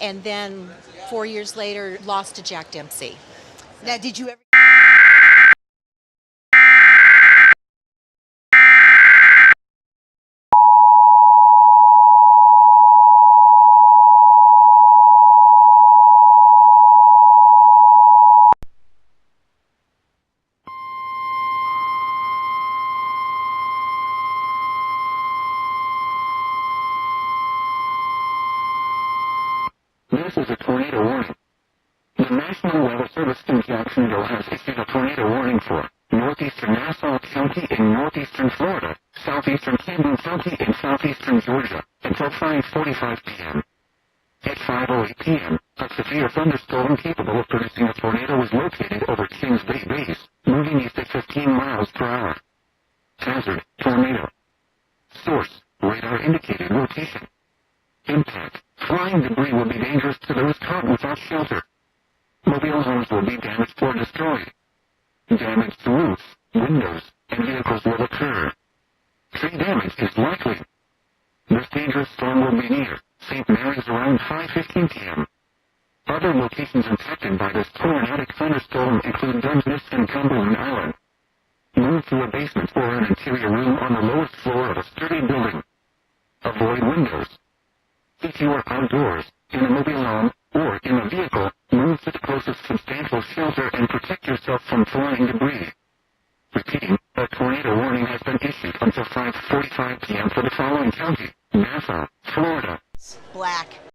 and then 4 years later lost to Jack Dempsey. Now, did you ever? This is a tornado warning. The National Weather Service in Jacksonville has issued a tornado warning for northeastern Nassau County in northeastern Florida, southeastern Camden County in southeastern Georgia, until 5:45 p.m. At 5:08 p.m., a severe thunderstorm capable of producing a tornado was located over Kings Bay Base, moving east at 15 miles per hour. Hazard, tornado. Source, radar indicated location. Impact, flying debris will be dangerous to those caught without shelter. Mobile homes will be damaged or destroyed. Damage to roofs, windows, and vehicles will occur. Tree damage is likely. This dangerous storm will be near St. Mary's around 5:15 p.m. Other locations impacted by this tornadic thunderstorm include Dungeness and Cumberland Island. Move to a basement or an interior room on the lowest floor of a sturdy building. Avoid windows. If you are outdoors, in a mobile home, or in a vehicle, move to the closest substantial shelter and protect yourself from flying debris. Repeating, a tornado warning has been issued until 5:45 p.m. for the following county: Nassau, Florida. Black.